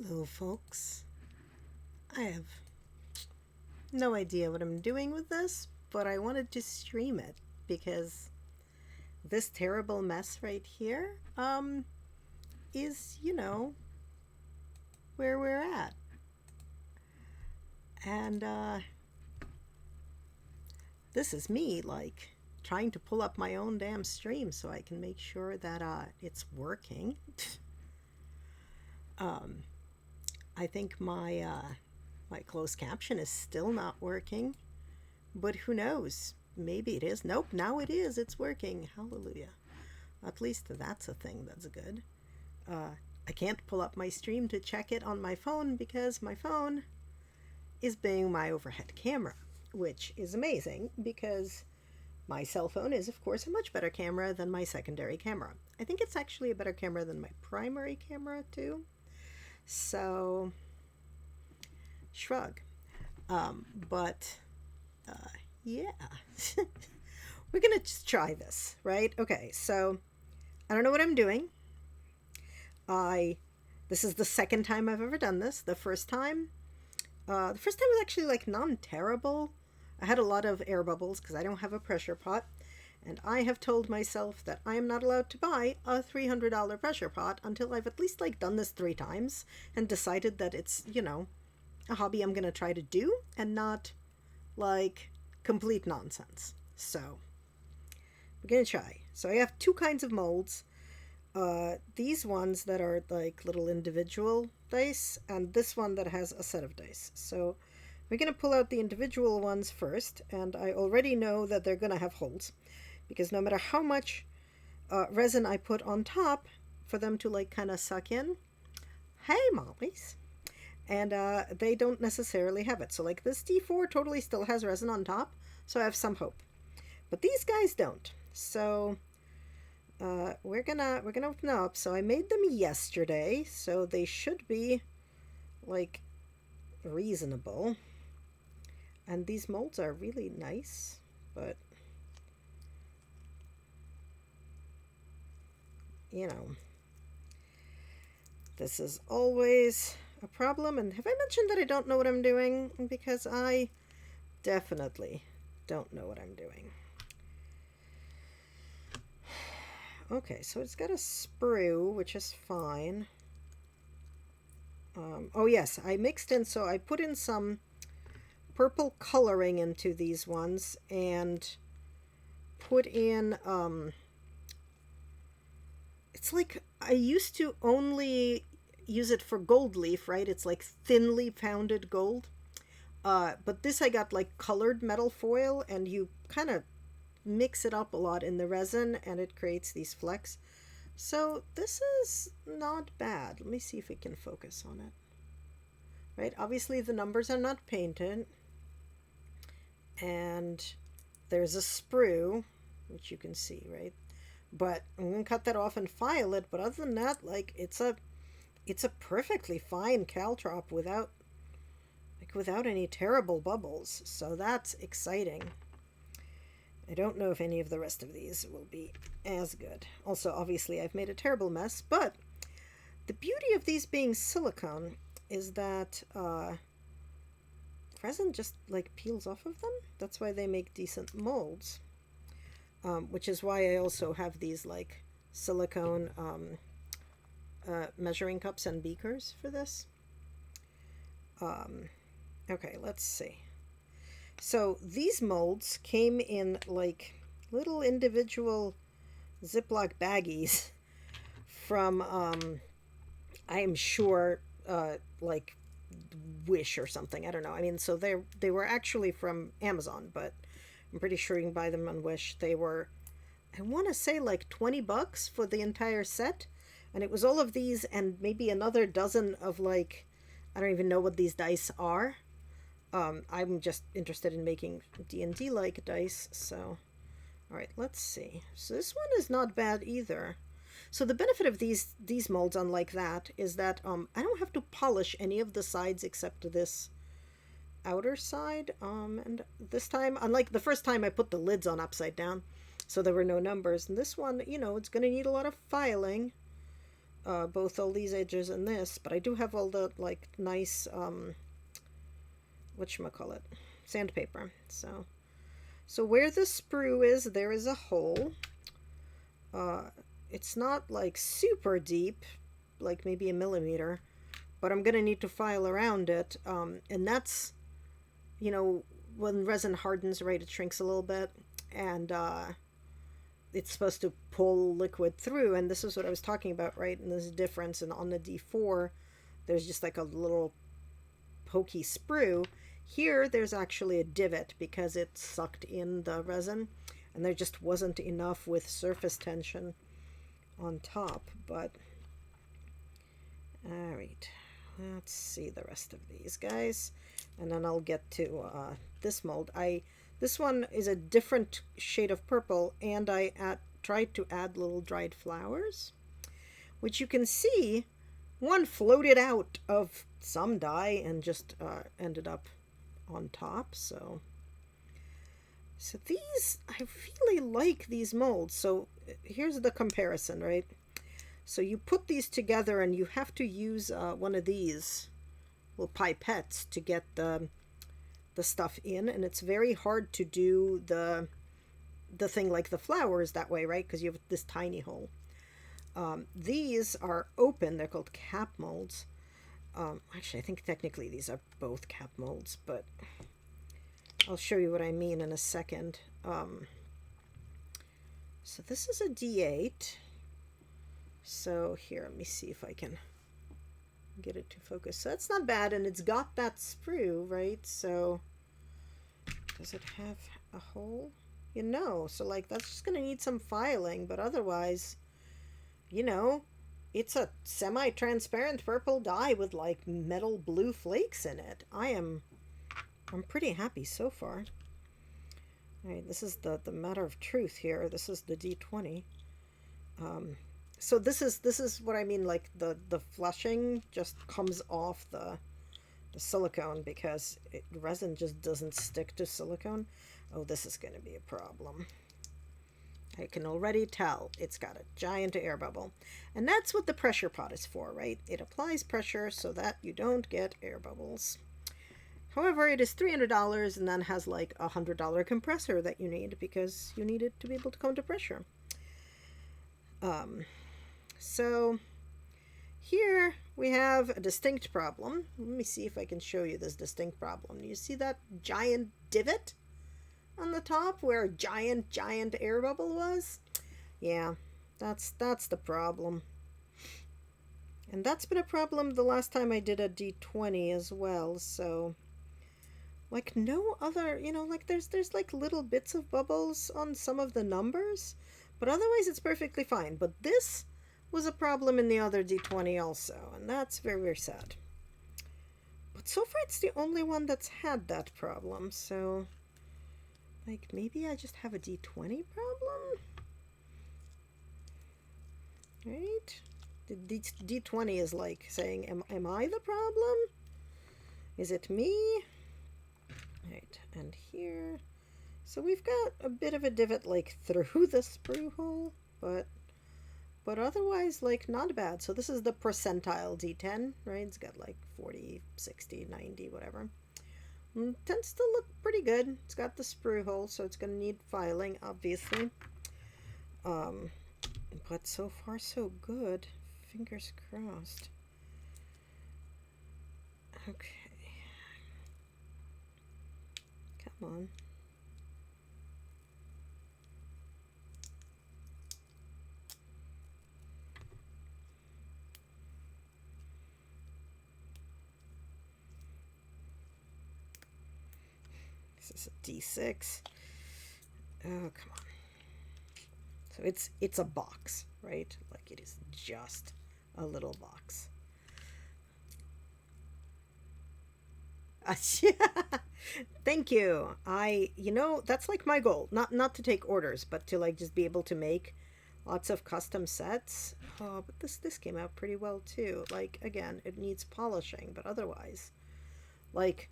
Hello, folks. I have no idea what I'm doing with this, but I wanted to stream it because this terrible mess right here is, where we're at. And this is me like trying to pull up my own damn stream so I can make sure that it's working. um I think my closed caption is still not working, but who knows? Maybe it is. Nope, now it is. It's working. Hallelujah. At least that's a thing that's good. Uh, I can't pull up my stream to check it on my phone because my phone is being my overhead camera, which is amazing because my cell phone is, of course, a much better camera than my secondary camera. I think it's actually a better camera than my primary camera, too. So, shrug. But yeah, we're gonna just try this, right? Okay, so I don't know what I'm doing. I This is the second time I've ever done this. The first time was actually like non-terrible. I had a lot of air bubbles because I don't have a pressure pot, and I have told myself that I am not allowed to buy a $300 pressure pot until I've at least like done this 3 times and decided that it's a hobby I'm gonna try to do and not like complete nonsense. So we're gonna try. So I have two kinds of molds. These ones that are like little individual dice, and this one that has a set of dice. So we're gonna pull out the individual ones first, and I already know that they're gonna have holes because no matter how much resin I put on top for them to like kind of suck in, hey mollies, and they don't necessarily have it. So like this D4 totally still has resin on top, so I have some hope. But these guys don't. So we're gonna open up. So I made them yesterday, so they should be like reasonable. And these molds are really nice, but you know, this is always a problem. And have I mentioned that I don't know what I'm doing? Because I definitely don't know what I'm doing. Okay, so it's got a sprue, which is fine. Oh yes, I mixed in, so I put in some purple coloring into these ones and put in, it's like I used to only use it for gold leaf, right? It's like thinly pounded gold. But this I got like colored metal foil, and you kind of mix it up a lot in the resin and it creates these flecks. So this is not bad. Let me see if we can focus on it. Right, obviously the numbers are not painted, and there's a sprue, which you can see, right? But I'm gonna cut that off and file it. But other than that, like it's a perfectly fine caltrop without any terrible bubbles. So that's exciting. I don't know if any of the rest of these will be as good. Also, obviously, I've made a terrible mess, but the beauty of these being silicone is that resin just like peels off of them. That's why they make decent molds, which is why I also have these like silicone measuring cups and beakers for this. Okay, let's see. So these molds came in like little individual Ziploc baggies from, I am sure, like Wish or something. I don't know. I mean, so they were actually from Amazon, but I'm pretty sure you can buy them on Wish. They were, I want to say, like $20 for the entire set, and it was all of these and maybe another dozen of like, I don't even know what these dice are. I'm just interested in making D&D like dice, so alright, let's see. So this one is not bad either. So the benefit of these molds, unlike that, is that I don't have to polish any of the sides except this outer side. And this time, unlike the first time, I put the lids on upside down, so there were no numbers. And this one, it's going to need a lot of filing. both all these edges and this, but I do have all the like nice whatchamacallit, sandpaper. So where the sprue is, there is a hole. It's not like super deep, like maybe a millimeter, but I'm gonna need to file around it. And that's, you know, when resin hardens, right, it shrinks a little bit, and it's supposed to pull liquid through, and this is what I was talking about, right? And there's a difference, and on the D4, there's just like a little pokey sprue. Here, there's actually a divot because it sucked in the resin, and there just wasn't enough with surface tension on top. But all right, let's see the rest of these guys, and then I'll get to this mold. This one is a different shade of purple, and I tried to add little dried flowers, which you can see one floated out of some dye and just ended up on top. So these, I really like these molds. So here's the comparison, right? So you put these together and you have to use one of these little pipettes to get the stuff in, and it's very hard to do the thing like the flowers that way, right? Because you have this tiny hole. These are open. They're called cap molds. Actually, I think technically these are both cap molds, but I'll show you what I mean in a second. So this is a D8. So here, let me see if I can get it to focus. So that's not bad, and it's got that sprue, right? So does it have a hole? You know, so like that's just gonna need some filing, but otherwise, you know, it's a semi-transparent purple dye with like metal blue flakes in it. I'm pretty happy so far. All right, this is the matter of truth here. This is the D20. So this is what I mean, like the flushing just comes off the silicone because resin just doesn't stick to silicone. Oh, this is going to be a problem. I can already tell it's got a giant air bubble. And that's what the pressure pot is for, right? It applies pressure so that you don't get air bubbles. However, it is $300 and then has like a $100 compressor that you need because you need it to be able to come to pressure. So here we have a distinct problem. Let me see if I can show you this distinct problem. You see that giant divot on the top where a giant air bubble was? Yeah, that's the problem. And that's been a problem the last time I did a D20 as well. So like no other, you know, like there's like little bits of bubbles on some of the numbers, but otherwise it's perfectly fine. But this was a problem in the other D20 also, and that's very, very sad. But so far it's the only one that's had that problem, so like maybe I just have a D20 problem? Right? The D20 is like saying, am I the problem? Is it me? Right, and here, so we've got a bit of a divot like through the sprue hole, but otherwise like not bad. So this is the percentile D10, right? It's got like 40, 60, 90, whatever. Tends to look pretty good. It's got the sprue hole, so it's going to need filing, obviously. But so far so good. Fingers crossed. Okay. Come on. This is a D6. Oh, come on. So it's a box, right? Like it is just a little box. Thank you. You know, that's like my goal. Not to take orders, but to like just be able to make lots of custom sets. Oh, but this came out pretty well too. Like again, it needs polishing, but otherwise, like,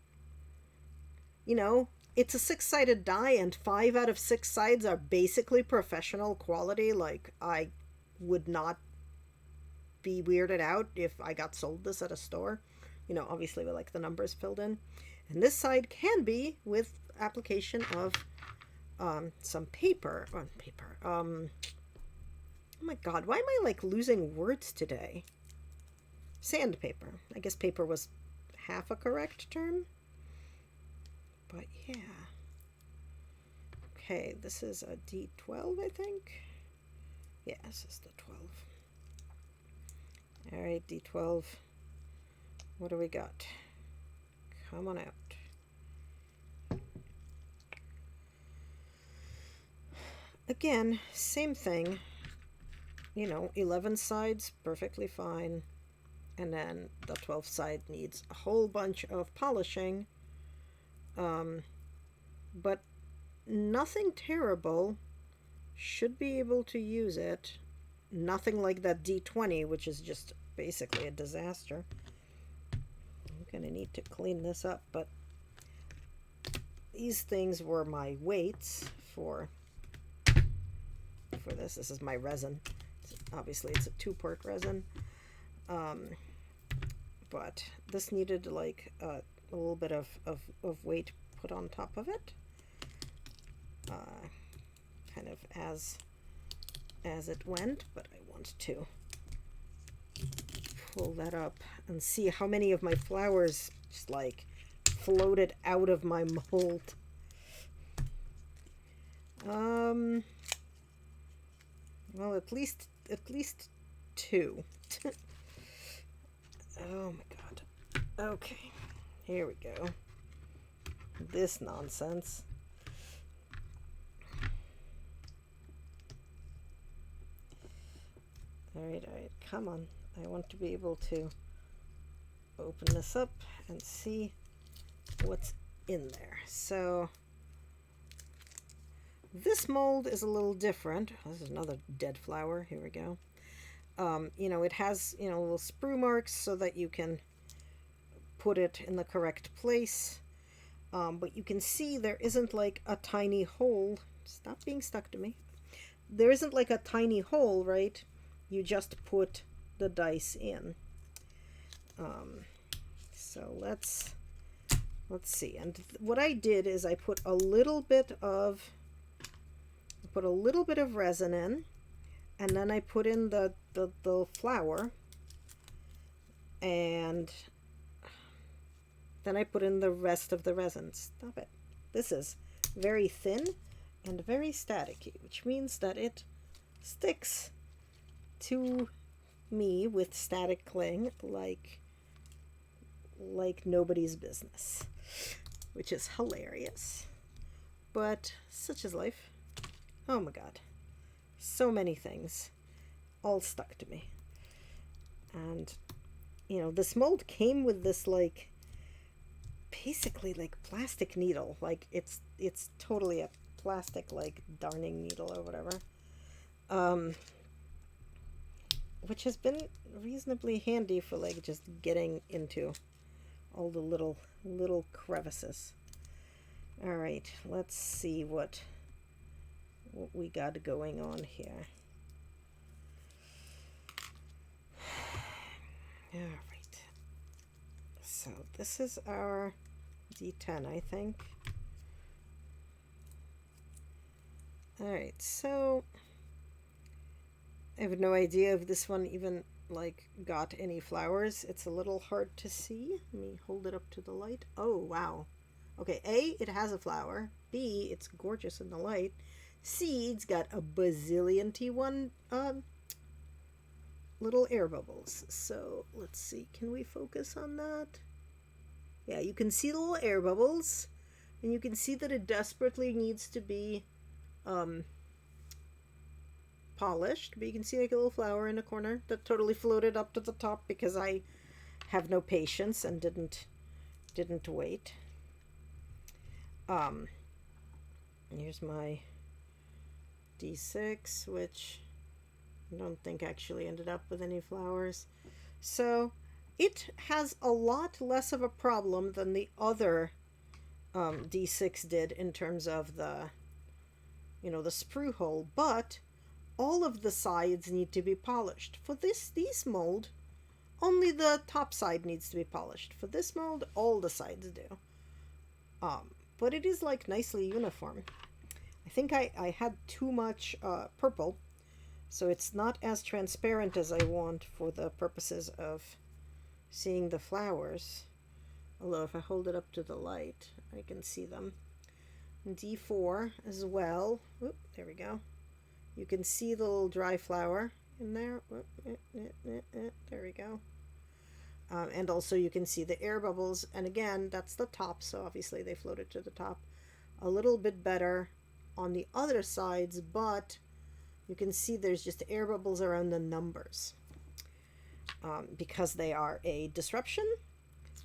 you know, it's a 6-sided die and 5 out of 6 sides are basically professional quality. Like I would not be weirded out if I got sold this at a store. Obviously with like the numbers filled in. And this side can be with application of some paper. Oh my god, why am I like losing words today? Sandpaper. I guess paper was half a correct term. But yeah. Okay, this is a D12, I think. Yeah, this is the 12. Alright, D12. What do we got? Come on out. Again, same thing. 11 sides, perfectly fine. And then the 12th side needs a whole bunch of polishing. But nothing terrible. Should be able to use it. Nothing like that D20, which is just basically a disaster. I'm gonna need to clean this up, but these things were my weights for this. This is my resin. Obviously it's a 2-part resin. But this needed like a little bit of weight put on top of it. Kind of as it went, but I want to pull that up and see how many of my flowers just like floated out of my mold. Well, at least 2. Oh my god. Okay, here we go. This nonsense. Alright, come on. I want to be able to open this up and see what's in there. So, this mold is a little different. This is another dead flower. Here we go. It has, little sprue marks so that you can put it in the correct place. But you can see there isn't like a tiny hole. Stop being stuck to me. There isn't like a tiny hole, right? You just put the dice in. So let's see. And what I did is I put a little bit of resin in, and then I put in the flour, and then I put in the rest of the resin. Stop it. This is very thin and very staticky, which means that it sticks to me with static cling like nobody's business, which is hilarious, but such is life. Oh my god, so many things all stuck to me. And this mold came with this like basically like plastic needle, like it's totally a plastic like darning needle or whatever, which has been reasonably handy for like just getting into all the little crevices. All right, let's see what we got going on here. All right, so this is our D10, I think. All right, so I have no idea if this one even like got any flowers. It's a little hard to see. Let me hold it up to the light. Oh wow. Okay, A, it has a flower. B, it's gorgeous in the light. C, it's got a bazillion T1 little air bubbles. So let's see, can we focus on that? Yeah, you can see the little air bubbles, and you can see that it desperately needs to be polished, but you can see like a little flower in a corner that totally floated up to the top because I have no patience and didn't wait. Here's my D6, which I don't think actually ended up with any flowers. So it has a lot less of a problem than the other D6 did in terms of the the sprue hole, but all of the sides need to be polished. For these mold, only the top side needs to be polished. For this mold, all the sides do. But it is like nicely uniform. I think I had too much purple, so it's not as transparent as I want for the purposes of seeing the flowers. Although if I hold it up to the light, I can see them. D4 as well. Oop, there we go. You can see the little dry flower in there. Oop, there we go. And also you can see the air bubbles. And again, that's the top, so obviously they floated to the top. A little bit better on the other sides, but you can see there's just air bubbles around the numbers. Because they are a disruption,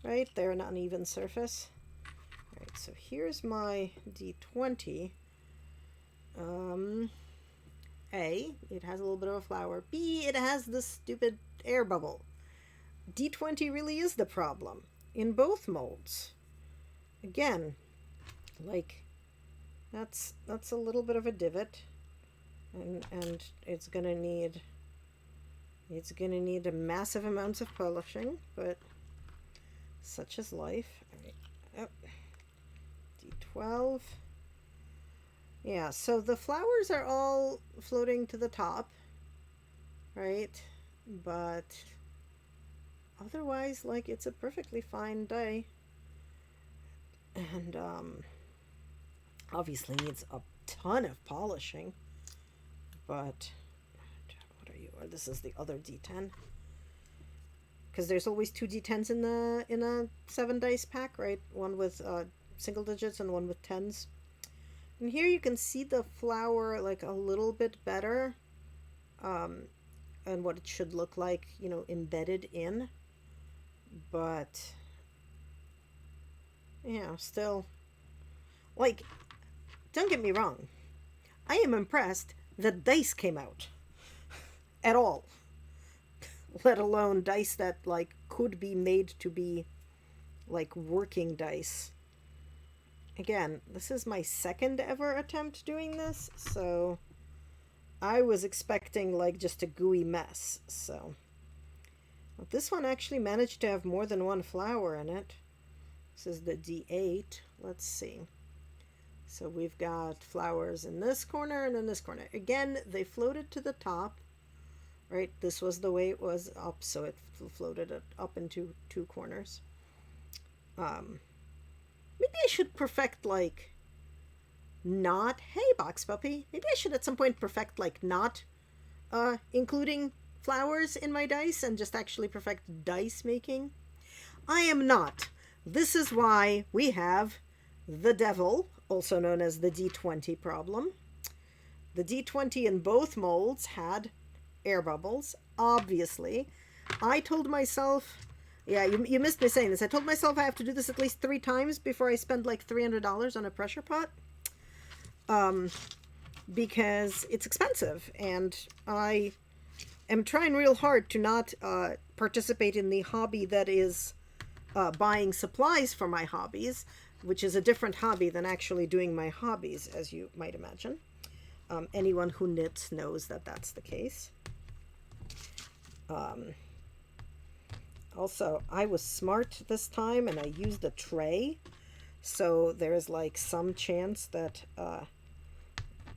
right? They're an uneven surface. All right, so here's my D20. A, it has a little bit of a flower. B, it has this stupid air bubble. D20 really is the problem in both molds. Again, like that's a little bit of a divot, and it's gonna need a massive amounts of polishing, but such is life. All right. Oh. D12. Yeah, so the flowers are all floating to the top, right? But otherwise, like, it's a perfectly fine die. And obviously needs a ton of polishing. But what are you? Or this is the other D10. Because there's always two D10s in a 7 dice pack, right? One with single digits and one with tens. And here you can see the flower like a little bit better, and what it should look like, you know, embedded in. But yeah, still, like, don't get me wrong, I am impressed that dice came out at all, let alone dice that like could be made to be like working dice. Again, this is my second ever attempt doing this, so I was expecting like just a gooey mess. So but this one actually managed to have more than one flower in it. This is the D8. Let's see. So we've got flowers in this corner and in this corner. Again, they floated to the top, right? This was the way it was up, so it floated up into two corners. Maybe I should perfect like not, hey box puppy, maybe I should at some point perfect like not including flowers in my dice and just actually perfect dice making. I am not. This is why we have the devil, also known as the D20 problem. The D20 in both molds had air bubbles, obviously. I told myself, yeah, you missed me saying this. I told myself I have to do this at least 3 times before I spend like $300 on a pressure pot. Because it's expensive, and I am trying real hard to not participate in the hobby that is buying supplies for my hobbies, which is a different hobby than actually doing my hobbies, as you might imagine. Anyone who knits knows that that's the case. Also, I was smart this time and I used a tray, so there's like some chance that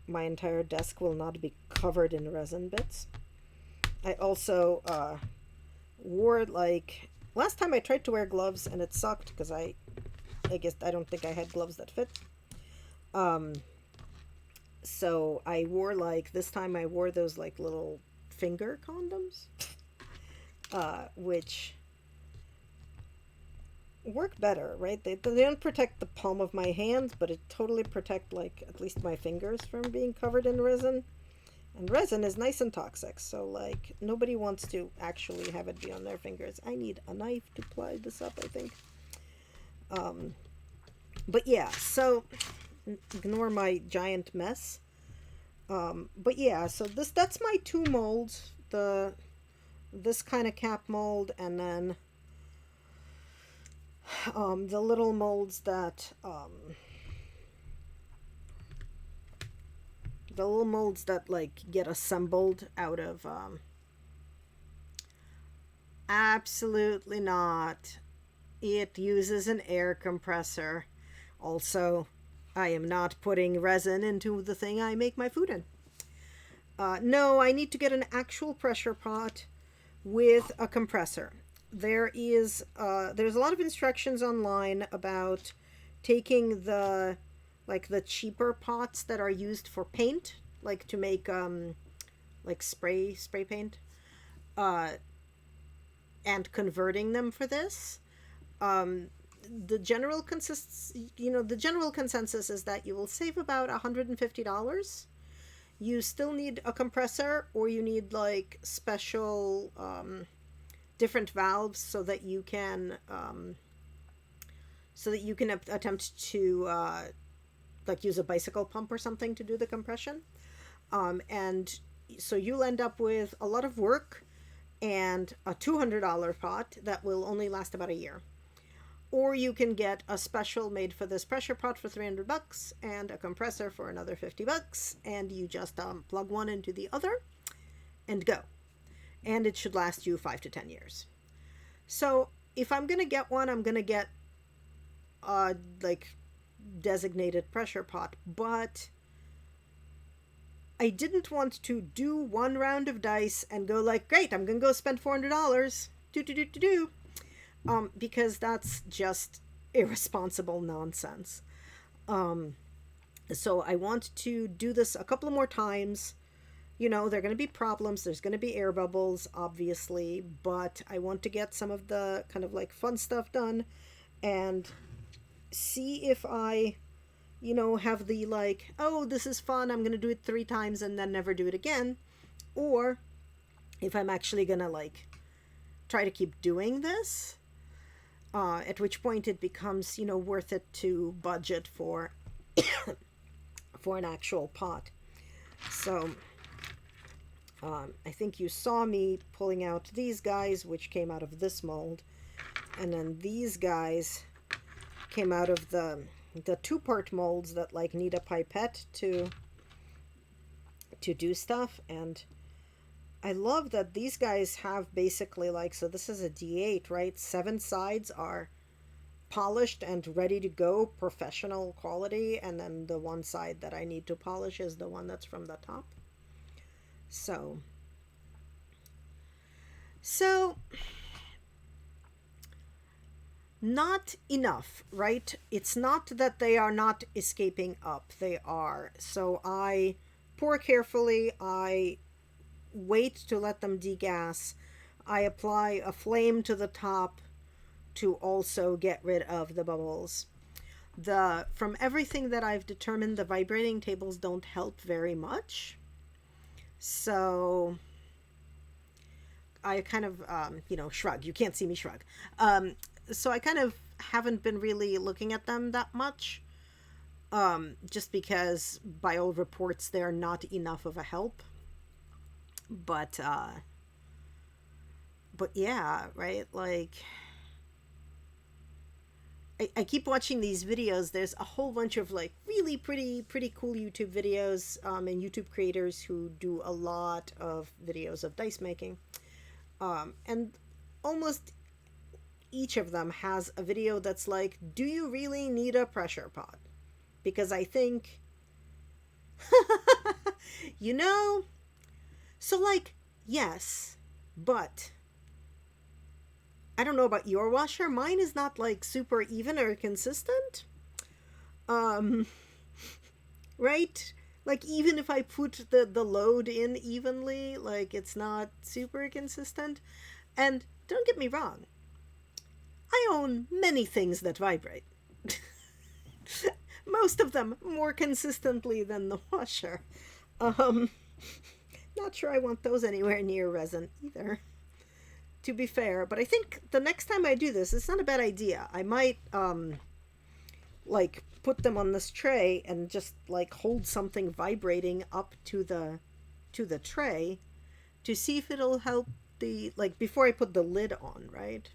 my entire desk will not be covered in resin bits. I also wore, like, last time I tried to wear gloves and it sucked because I guess I don't think I had gloves that fit. So I wore, like, this time I wore those like little finger condoms, which work better, right? They don't protect the palm of my hand, but it totally protect like at least my fingers from being covered in resin. And resin is nice and toxic, so like nobody wants to actually have it be on their fingers. I need a knife to ply this up, I think. But yeah, so ignore my giant mess. But yeah, so that's my 2 molds, this kind of cap mold, and then the little molds that the little molds that like get assembled out of absolutely not. It uses an air compressor. Also, I am not putting resin into the thing I make my food in. No, I need to get an actual pressure pot with a compressor. There's a lot of instructions online about taking the cheaper pots that are used for paint, like to make like spray paint, uh, and converting them for this. Um, the general consensus is that you will save about $150. You still need a compressor, or you need like special different valves so that you can attempt to like use a bicycle pump or something to do the compression. And so you'll end up with a lot of work and a $200 pot that will only last about a year. Or you can get a special made for this pressure pot for $300 and a compressor for another $50, and you just plug one into the other and go. And it should last you 5 to 10 years. So if I'm gonna get one, I'm gonna get a like designated pressure pot, but I didn't want to do one round of dice and go like, great, I'm gonna go spend $400. Do. Because that's just irresponsible nonsense. So I want to do this a couple of more times. You know, there are going to be problems. There's going to be air bubbles, obviously, but I want to get some of the kind of like fun stuff done and see if I, have the like, oh, this is fun, I'm going to do it 3 times and then never do it again. Or if I'm actually going to like try to keep doing this. At which point it becomes, worth it to budget for for an actual pot. So I think you saw me pulling out these guys, which came out of this mold, and then these guys came out of the 2-part molds that like need a pipette to do stuff. And I love that these guys have basically like, so this is a D8, right? 7 sides are polished and ready to go, professional quality, and then the one side that I need to polish is the one that's from the top. So not enough, right? It's not that they are not escaping up. They are. So I pour carefully. I wait to let them degas. I apply a flame to the top to also get rid of the bubbles. From everything that I've determined, the vibrating tables don't help very much. So I kind of, shrug. You can't see me shrug. So I kind of haven't been really looking at them that much. Just because by all reports, they're not enough of a help. But yeah, right? Like, I keep watching these videos. There's a whole bunch of like really pretty cool YouTube videos and YouTube creators who do a lot of videos of dice making. And almost each of them has a video that's like, do you really need a pressure pot? Because I think, so like, yes, but I don't know about your washer. Mine is not like super even or consistent. Right? Like even if I put the load in evenly, like it's not super consistent. And don't get me wrong, I own many things that vibrate. Most of them more consistently than the washer. Not sure I want those anywhere near resin either, to be fair. But I think the next time I do this, it's not a bad idea. I might like put them on this tray and just like hold something vibrating up to the tray to see if it'll help before I put the lid on, right?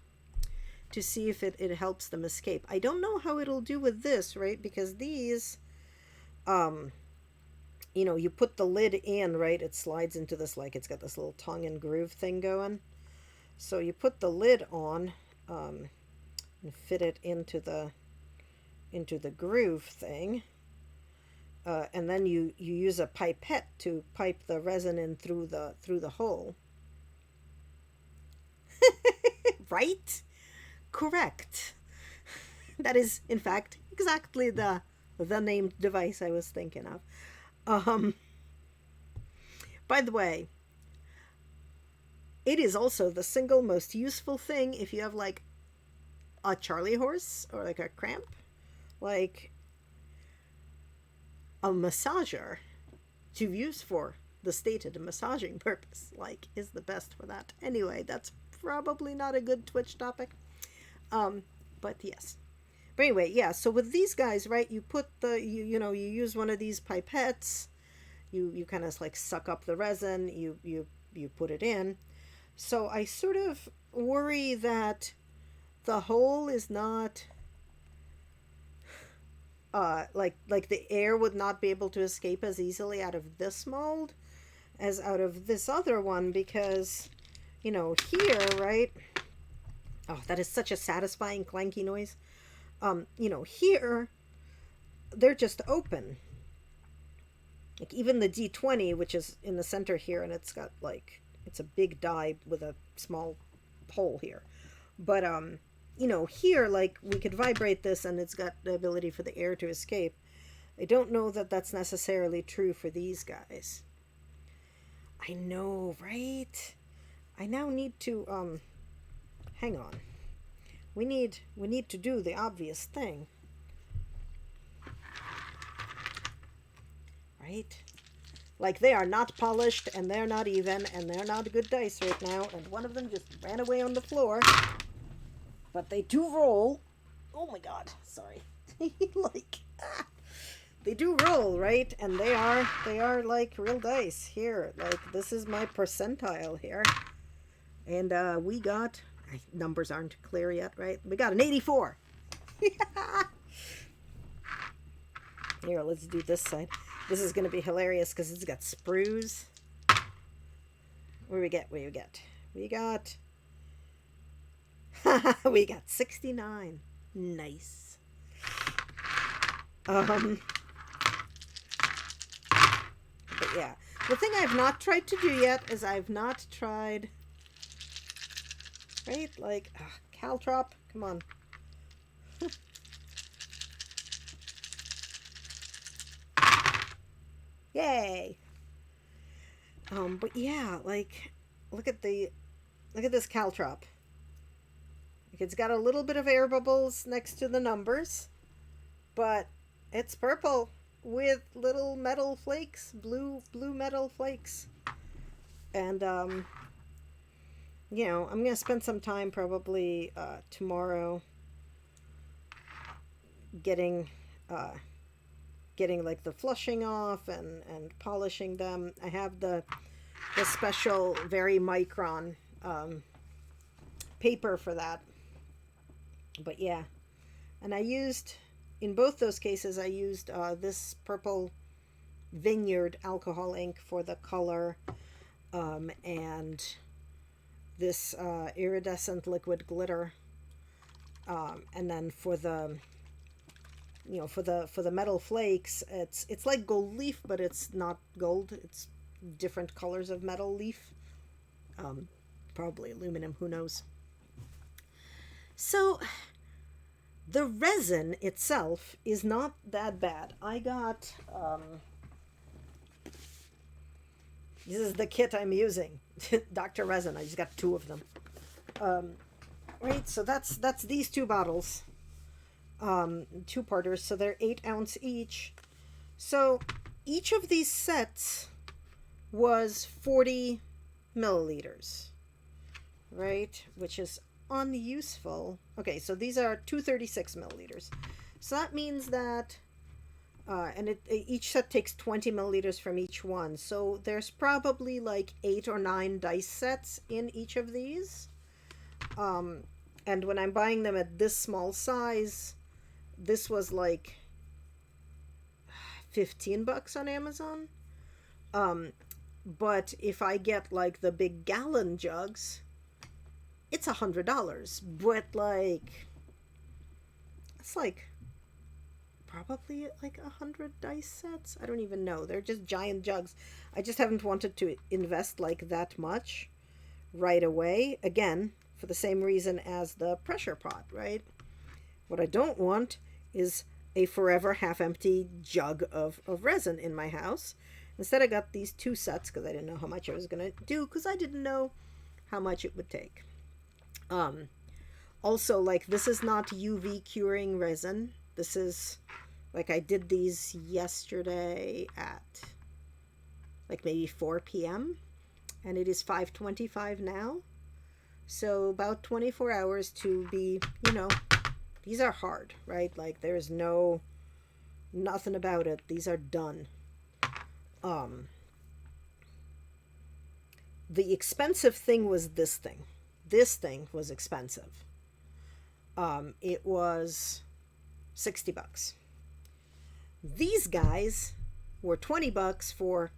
To see if it helps them escape. I don't know how it'll do with this, right? Because these you put the lid in, right? It slides into this, like it's got this little tongue and groove thing going. So you put the lid on, and fit it into the groove thing. And then you use a pipette to pipe the resin in through the hole. Right? Correct. That is, in fact, exactly the named device I was thinking of. Um, by the way, it is also the single most useful thing if you have like a Charlie horse or like a cramp, like a massager to use for the stated massaging purpose, like, is the best for that. Anyway, that's probably not a good Twitch topic. Um, but yes. But anyway, yeah, so with these guys, right, you put you use one of these pipettes, you kind of like suck up the resin, you put it in. So I sort of worry that the hole is not like the air would not be able to escape as easily out of this mold as out of this other one, because here, right? Oh, that is such a satisfying clanky noise. Here they're just open. Like even the D20, which is in the center here, and it's got like it's a big die with a small hole here. But here, like, we could vibrate this and it's got the ability for the air to escape. I don't know that that's necessarily true for these guys. I know, right? I now need to hang on. We need to do the obvious thing. Right? Like, they are not polished, and they're not even, and they're not good dice right now, and one of them just ran away on the floor. But they do roll. Oh my god, sorry. Like, they do roll, right? And they are like real dice here. Like, this is my percentile here. And we got, numbers aren't clear yet, right? We got an 84. Here, let's do this side. This is going to be hilarious because it's got sprues. What do we get? We got we got 69. Nice. But yeah, the thing I've not tried to do yet is I've not tried, right? Like, caltrop, come on. Yay. But yeah, like, look at this caltrop. It's got a little bit of air bubbles next to the numbers, but it's purple with little metal flakes, blue metal flakes. And I'm gonna spend some time probably tomorrow getting like the flushing off and polishing them. I have the special very micron paper for that. But yeah, and in both those cases I used this purple Vineyard alcohol ink for the color, and this iridescent liquid glitter, and then for the for the metal flakes, it's like gold leaf, but it's not gold. It's different colors of metal leaf, probably aluminum, who knows. So the resin itself is not that bad. I got this is the kit I'm using. Dr. Resin. I just got 2 of them. Right, so that's these 2 bottles. 2-parters, so they're 8 ounce each. So each of these sets was 40 milliliters, right? Which is unuseful. Okay, so these are 236 milliliters. So that means that, and each set takes 20 milliliters from each one. So there's probably like 8 or 9 dice sets in each of these. And when I'm buying them at this small size, this was like $15 on Amazon. But if I get like the big gallon jugs, it's $100. But like, it's like probably like 100 dice sets. I don't even know. They're just giant jugs. I just haven't wanted to invest like that much right away. Again, for the same reason as the pressure pot, right? What I don't want is a forever half empty jug of resin in my house. Instead, I got these two sets because I didn't know how much I was going to do because I didn't know how much it would take. Um, Also, like, this is not UV curing resin. This is, like, I did these yesterday at, like, maybe 4 p.m. And it is 5:25 now. So about 24 hours to be, these are hard, right? Like, there's nothing about it. These are done. Um, the expensive thing was this thing. This thing was expensive. It was $60. These guys were $20 for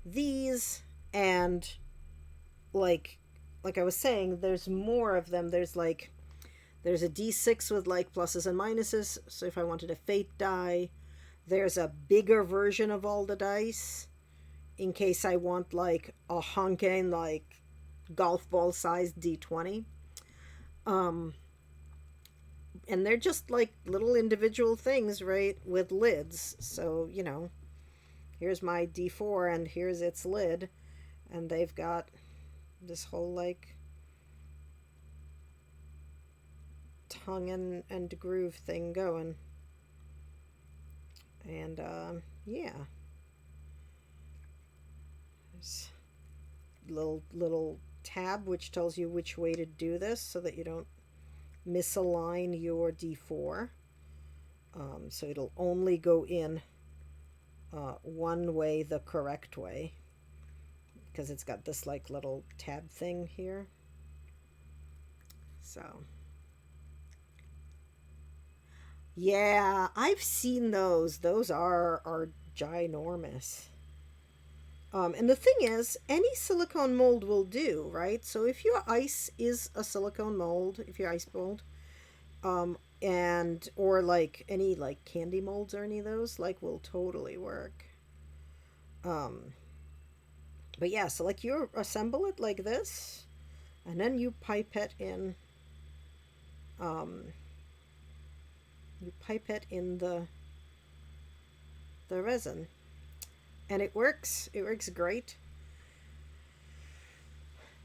these, and like I was saying, there's more of them. There's a D6 with like pluses and minuses. So if I wanted a fate die, there's a bigger version of all the dice in case I want like a honking like golf ball sized D20. And they're just like little individual things, right, with lids. So, here's my D4 and here's its lid. And they've got this whole like tongue and groove thing going. And yeah. There's little tab which tells you which way to do this so that you don't misalign your D4. So it'll only go in one way, the correct way, because it's got this like little tab thing here. So yeah, I've seen those. Those are ginormous. And the thing is, any silicone mold will do, right? So if your ice is a silicone mold, if your ice mold, and or like any like candy molds or any of those, like will totally work. But yeah, so like you assemble it like this, and then you pipette in, the resin. And it works. It works great.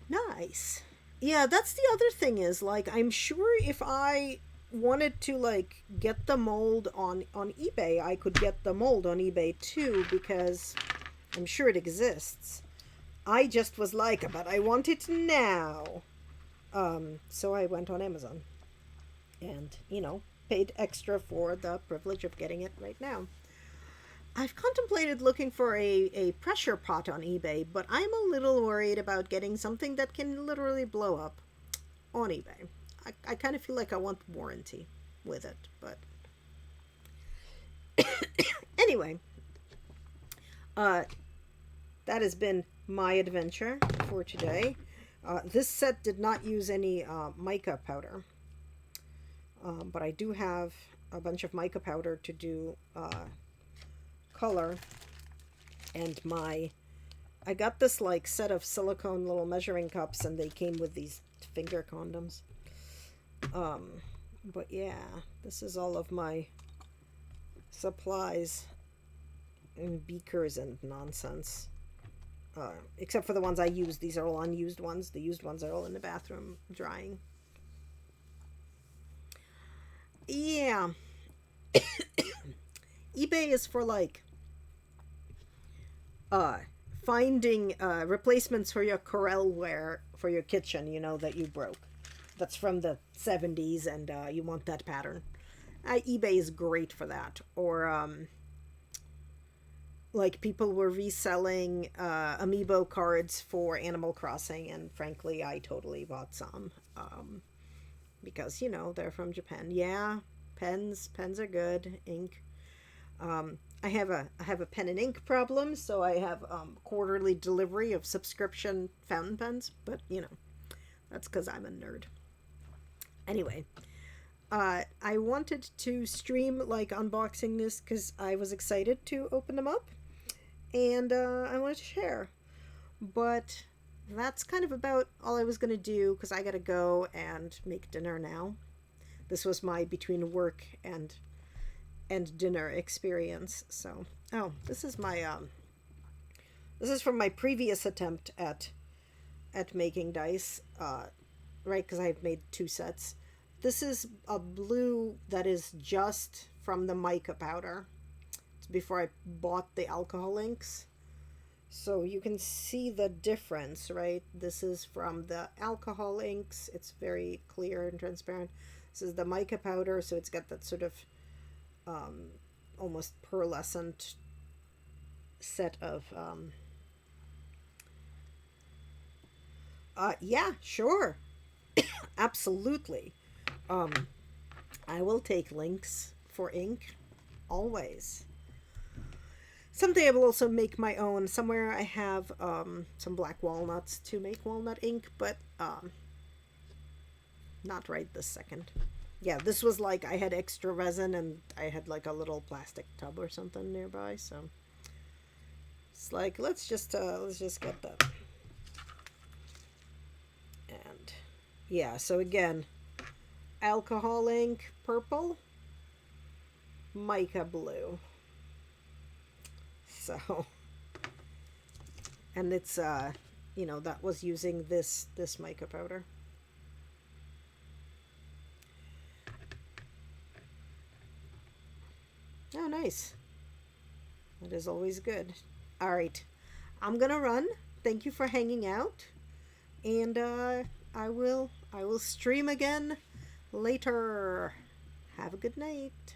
Nice. Yeah, that's the other thing is like I'm sure if I wanted to like get the mold on eBay, I could get the mold on eBay too because I'm sure it exists. I just was like, but I want it now. So I went on Amazon and, paid extra for the privilege of getting it right now. I've contemplated looking for a pressure pot on eBay, but I'm a little worried about getting something that can literally blow up on eBay. I kind of feel like I want warranty with it, but anyway, that has been my adventure for today. This set did not use any mica powder, but I do have a bunch of mica powder to do color, and I got this like set of silicone little measuring cups, and they came with these finger condoms. But yeah, this is all of my supplies and beakers and nonsense. Except for the ones I use. These are all unused ones. The used ones are all in the bathroom drying. Yeah. eBay is for like finding replacements for your Corel ware for your kitchen, that you broke. That's from the 70s and you want that pattern. eBay is great for that. Or like people were reselling amiibo cards for Animal Crossing, and frankly I totally bought some because they're from Japan. Yeah, pens are good. Ink. I have a pen and ink problem, so I have quarterly delivery of subscription fountain pens. But that's because I'm a nerd. Anyway, I wanted to stream like unboxing this because I was excited to open them up, and I wanted to share. But that's kind of about all I was gonna do because I gotta go and make dinner now. This was my between work and dinner experience. So, oh, this is from my previous attempt at making dice. Right, because I've made two sets. This is a blue that is just from the mica powder. It's before I bought the alcohol inks. So you can see the difference, right? This is from the alcohol inks. It's very clear and transparent. This is the mica powder, so it's got that sort of um, almost pearlescent set of yeah, sure. Absolutely. Um, I will take links for ink always. Someday I will also make my own. Somewhere I have some black walnuts to make walnut ink, but not right this second. Yeah, this was like I had extra resin and I had like a little plastic tub or something nearby, so it's like let's just get that. And yeah, so again, alcohol ink purple, mica blue. So, and it's that was using this mica powder. Oh, nice. That is always good. All right. I'm going to run. Thank you for hanging out. And I will stream again later. Have a good night.